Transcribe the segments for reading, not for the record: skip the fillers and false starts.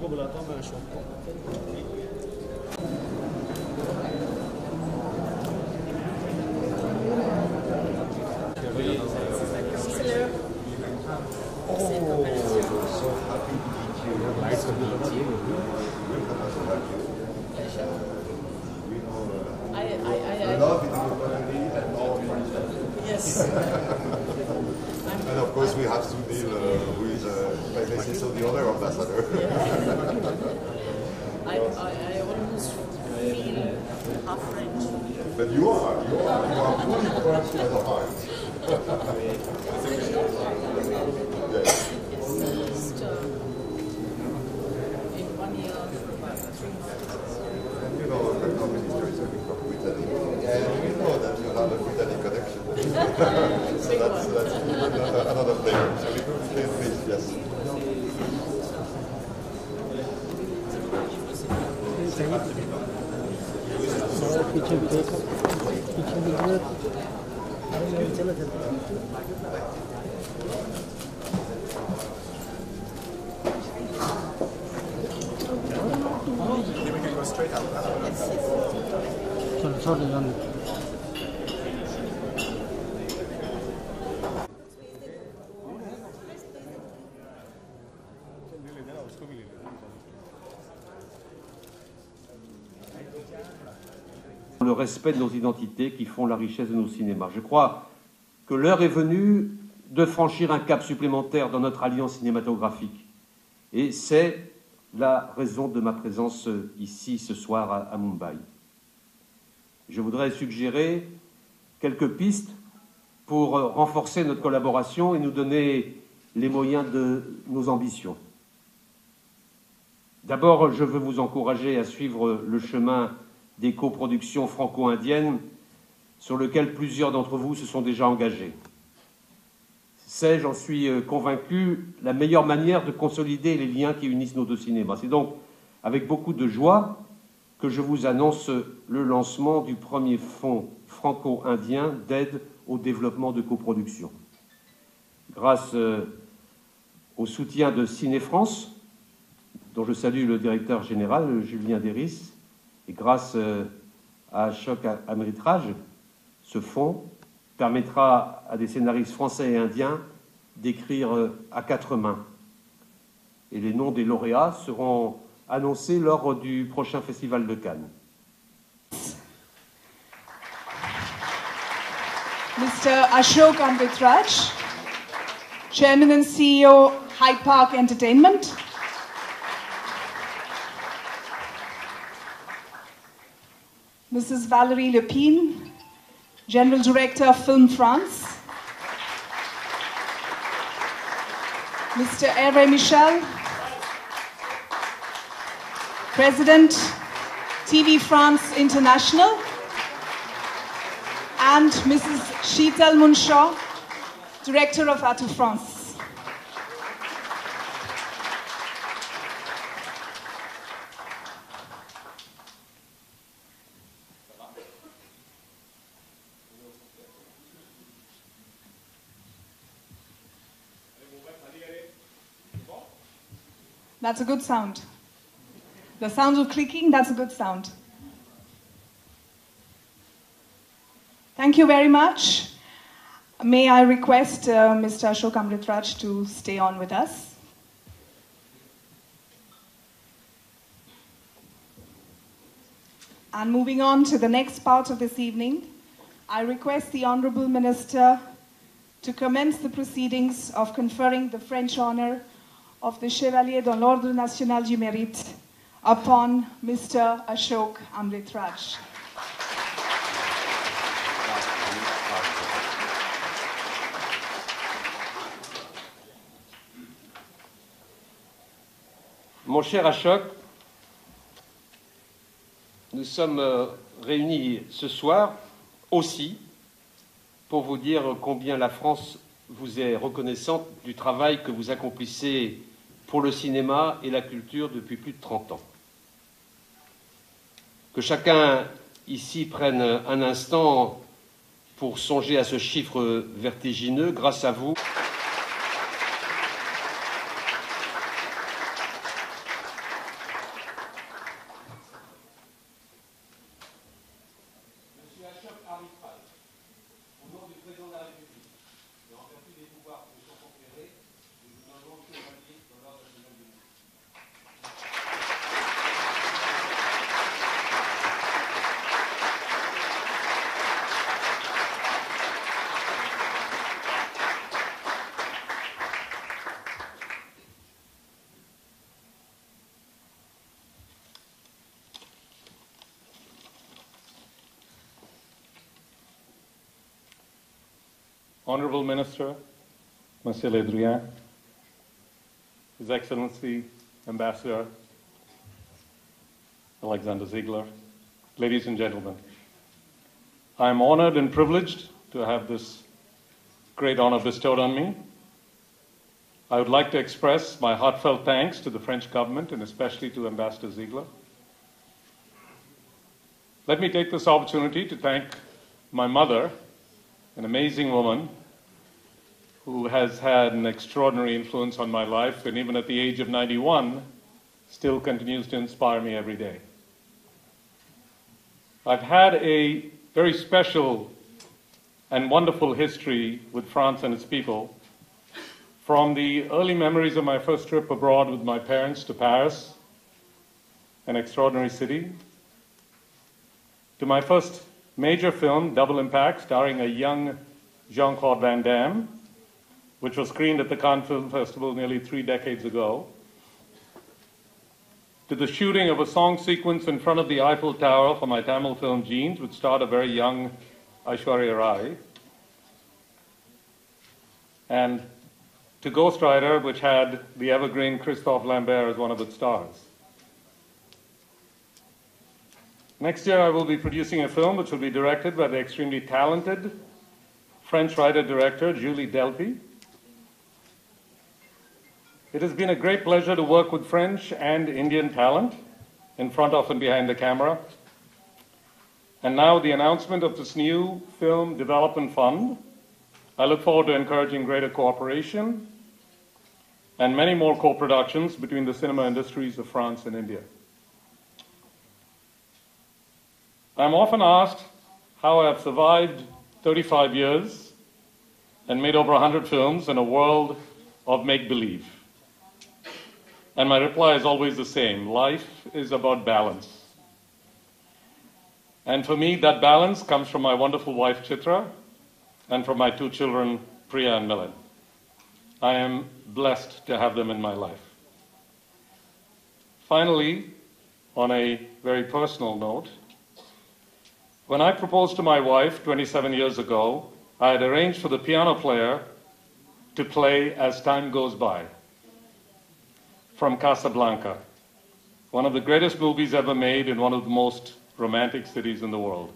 को बुलाता हूँ, मैं अशोक को। Yes. And of course we have to deal with, like I say so, the other ambassador. I almost feel half French. But you are fully French as a heart. Yes. It's just in 1 year, 3 months. You know, the Prime Minister is coming from Brittany, and we know that you have a Brittany connection. So that's another flavor. So we could please, yes. पीछे भी देखो, पीछे भी चलो चलो। चलो छोड़ जाने। Le respect de nos identités qui font la richesse de nos cinémas. Je crois que l'heure est venue de franchir un cap supplémentaire dans notre alliance cinématographique. Et c'est la raison de ma présence ici ce soir à Mumbai. Je voudrais suggérer quelques pistes pour renforcer notre collaboration et nous donner les moyens de nos ambitions. D'abord, je veux vous encourager à suivre le chemin des coproductions franco-indiennes sur lequel plusieurs d'entre vous se sont déjà engagés. C'est, j'en suis convaincu, la meilleure manière de consolider les liens qui unissent nos deux cinémas. C'est donc avec beaucoup de joie que je vous annonce le lancement du premier fonds franco-indien d'aide au développement de coproduction. Grâce au soutien de Ciné France, dont je salue le directeur général, Julien Déris, et grâce à Choc Arbitrage, ce fonds permettra à des scénaristes français et indiens d'écrire à 4 mains. Et les noms des lauréats seront annoncés lors du prochain festival de Cannes. Mr. Ashok Amritraj, Chairman and CEO, Hyde Park Entertainment. Mrs. Valérie Lepine, General Director of Film France. Mr. Hervé Michel, President, TV France International. And Mrs. Sheetal Munshaw, Director of Atout France. That's a good sound. The sound of clicking, that's a good sound. Thank you very much. May I request Mr. Ashok Amritraj to stay on with us. And moving on to the next part of this evening, I request the Honourable Minister to commence the proceedings of conferring the French honour of the Chevalier dans l'Ordre National du Mérite upon Mr. Ashok Amritraj. Mon cher Ashok, nous sommes réunis ce soir aussi pour vous dire combien la France vous est reconnaissante du travail que vous accomplissez pour le cinéma et la culture depuis plus de 30 ans. Que chacun ici prenne un instant pour songer à ce chiffre vertigineux. Grâce à vous, Honorable Minister, Monsieur Le Drian, His Excellency Ambassador Alexander Ziegler, ladies and gentlemen, I am honored and privileged to have this great honor bestowed on me. I would like to express my heartfelt thanks to the French government and especially to Ambassador Ziegler. Let me take this opportunity to thank my mother, an amazing woman who has had an extraordinary influence on my life and even at the age of 91 still continues to inspire me every day. I've had a very special and wonderful history with France and its people, from the early memories of my first trip abroad with my parents to Paris, an extraordinary city, to my first major film, Double Impact, starring a young Jean-Claude Van Damme, which was screened at the Cannes Film Festival nearly 3 decades ago, to the shooting of a song sequence in front of the Eiffel Tower for my Tamil film Jeans, which starred a very young Aishwarya Rai, and to Ghost Rider, which had the evergreen Christophe Lambert as one of its stars. Next year, I will be producing a film which will be directed by the extremely talented French writer-director Julie Delpy. It has been a great pleasure to work with French and Indian talent in front of and behind the camera. And now the announcement of this new Film Development Fund. I look forward to encouraging greater cooperation and many more co-productions between the cinema industries of France and India. I'm often asked how I have survived 35 years and made over 100 films in a world of make-believe. And my reply is always the same: life is about balance. And for me, that balance comes from my wonderful wife, Chitra, and from my 2 children, Priya and Milan. I am blessed to have them in my life. Finally, on a very personal note, when I proposed to my wife 27 years ago, I had arranged for the piano player to play As Time Goes By from Casablanca, one of the greatest movies ever made in one of the most romantic cities in the world.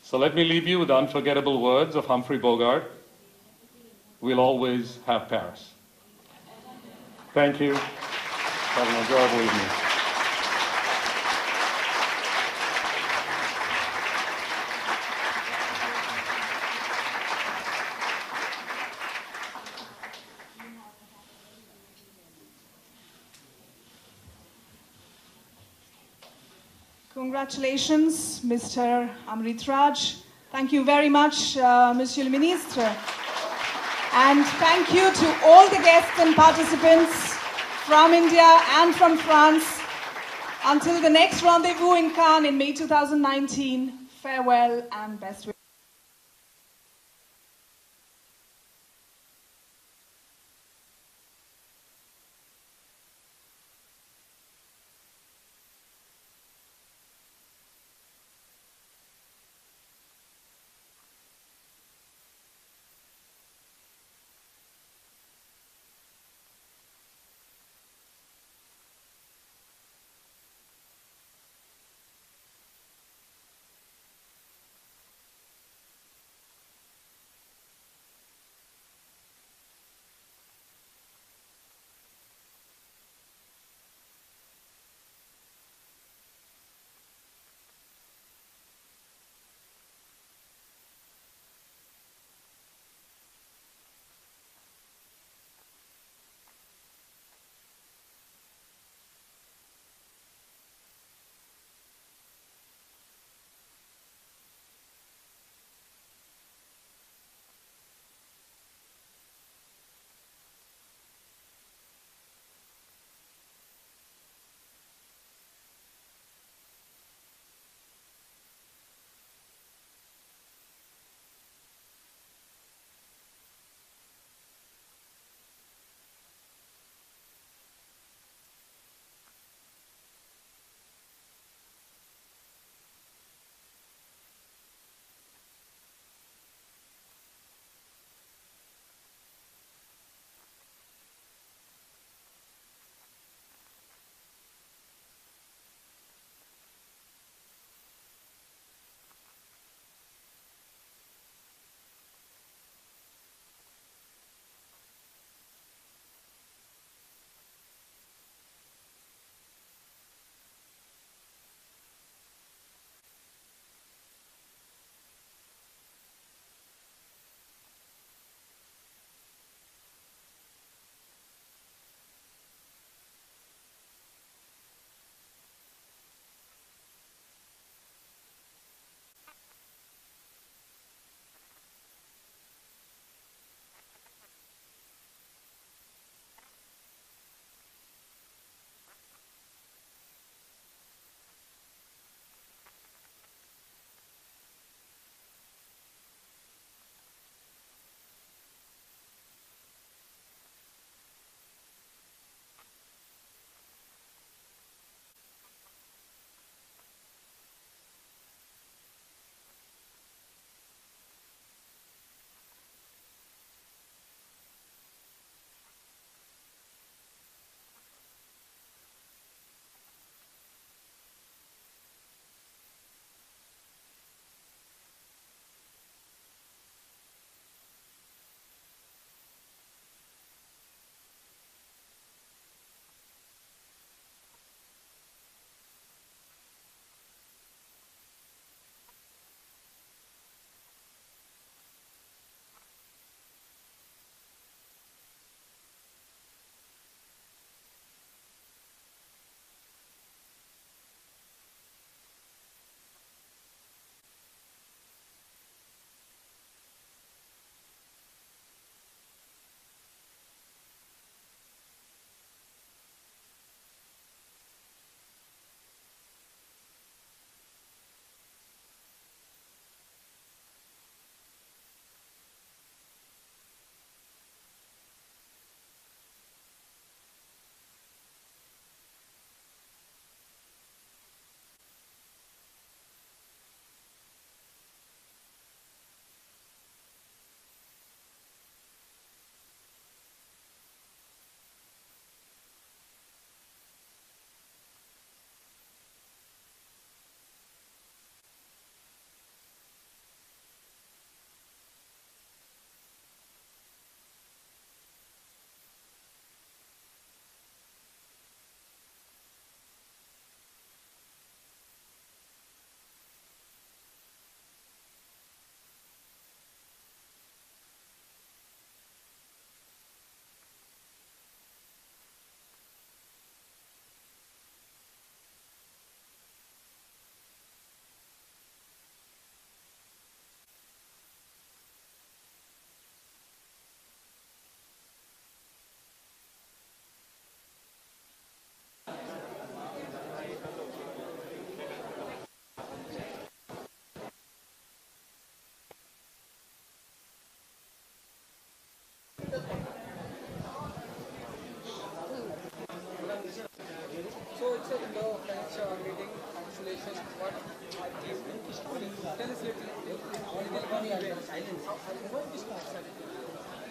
So let me leave you with the unforgettable words of Humphrey Bogart: "We'll always have Paris." Thank you. Have an enjoyable evening. Congratulations, Mr. Amritraj. Thank you very much, Monsieur le Ministre. And thank you to all the guests and participants from India and from France. Until the next rendezvous in Cannes in May 2019, farewell and best wishes.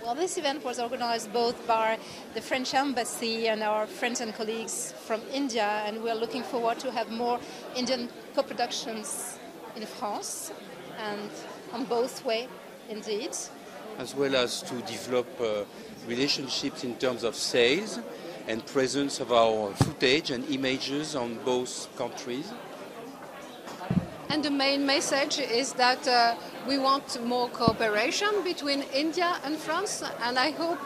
Well, this event was organized both by the French Embassy and our friends and colleagues from India, and we're looking forward to have more Indian co-productions in France and on both ways, indeed. As well as to develop relationships in terms of sales and presence of our footage and images on both countries. And the main message is that we want more cooperation between India and France, and I hope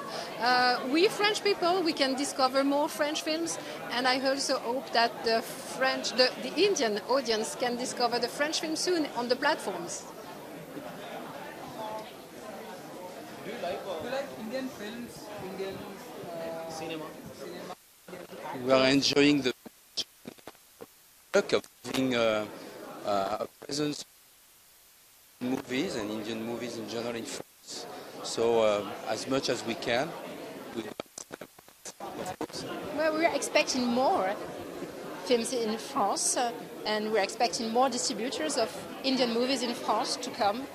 we French people, we can discover more French films, and I also hope that the Indian audience can discover the French film soon on the platforms. Do you like Indian films, Indian cinema? We are enjoying the work of having a presence in movies and Indian movies in general in France. So as much as we can. Well, we're expecting more films in France, and we're expecting more distributors of Indian movies in France to come.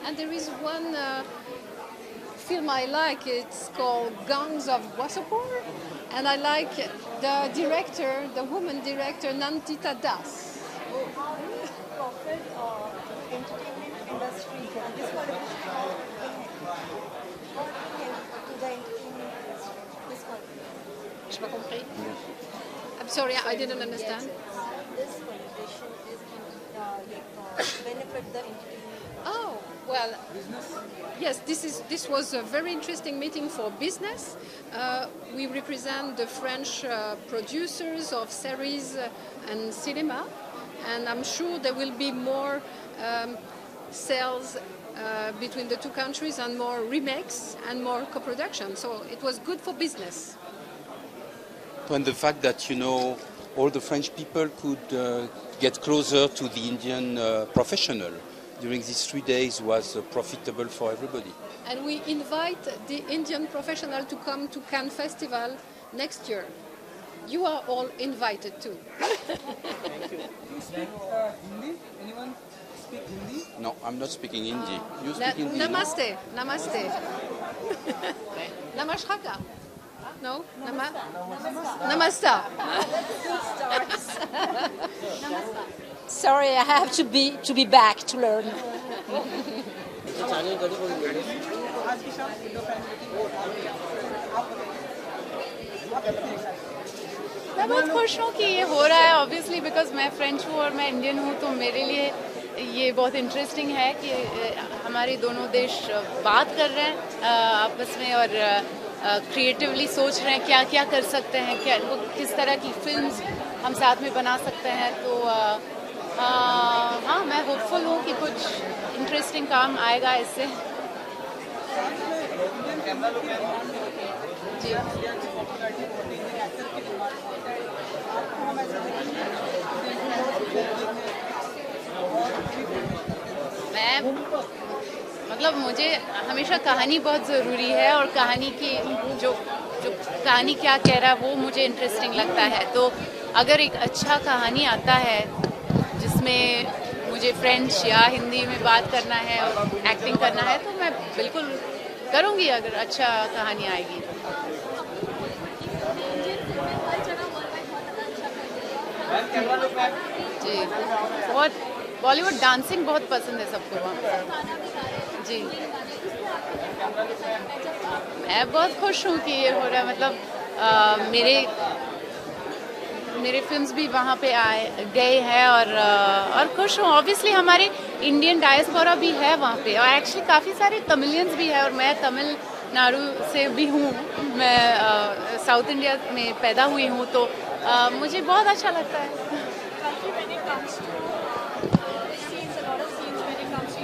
And there is one film I like, it's called Gangs of Wasseypur, and I like the director, the woman director, Nantita Das. Profit entertainment industry, and this one is how to the entertainment industry. This one. Je pas compris. I'm sorry, I didn't understand. This collaboration is benefit the entertainment. Oh, well, yes, this was a very interesting meeting for business. We represent the French producers of series and cinema, and I'm sure there will be more sales between the two countries and more remakes and more co-production. So it was good for business. And the fact that, you know, all the French people could get closer to the Indian professional during these 3 days was profitable for everybody. And we invite the Indian professional to come to Cannes Festival next year. You are all invited too. Thank you. You speak Hindi? Anyone speak Hindi? No, I'm not speaking Hindi. You speak Hindi? Namaste. Namaste. Namaskar. No? Namaste. Sorry, I have to be back to learn. मैं बहुत खुश हूँ कि ये हो रहा है obviously because मैं फ्रेंच हूँ और मैं इंडियन हूँ तो मेरे लिए ये बहुत इंटरेस्टिंग है कि हमारे दोनों देश बात कर रहे हैं आपस में और क्रिएटिवली सोच रहे हैं क्या क्या कर सकते हैं क्या किस तरह की फिल्म्स हम साथ में बना सकते हैं तो हाँ मैं होपफुल हूँ कि कुछ इंटरेस्टिंग काम आएगा इससे जी मैं मतलब मुझे हमेशा कहानी बहुत ज़रूरी है और कहानी की जो कहानी क्या कह रहा है वो मुझे इंटरेस्टिंग लगता है तो अगर एक अच्छा कहानी आता है जिसमें मुझे फ्रेंच या हिंदी में बात करना है और एक्टिंग करना है तो मैं बिल्कुल करूँगी अगर अच्छा कहानी आएगी जी बहुत बॉलीवुड डांसिंग बहुत पसंद है सबको वहाँ जी मैं बहुत खुश हूँ कि ये हो रहा है मतलब मेरे फिल्म्स भी वहाँ पे गए हैं और खुश हूँ ऑब्वियसली हमारे इंडियन डायस्पोरा भी है वहाँ पे और एक्चुअली काफ़ी सारे तमिलियंस भी है और मैं तमिलनाडु से भी हूँ मैं साउथ इंडिया में पैदा हुई हूँ तो मुझे बहुत अच्छा लगता है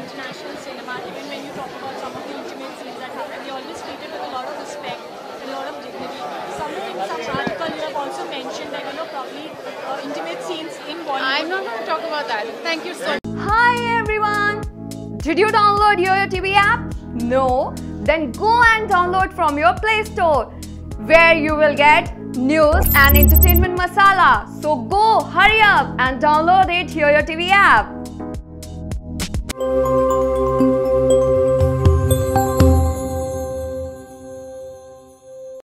international cinema, even when you talk about some of the intimate scenes that happen, you're always treated with a lot of respect and a lot of dignity. Somewhere in some article you have also mentioned that, probably intimate scenes in Bollywood. I'm not going to talk about that. Thank you so much. Hi everyone! Did you download YOYO TV app? No? Then go and download from your Play Store, where you will get news and entertainment masala. So go, hurry up and download it YOYO TV app.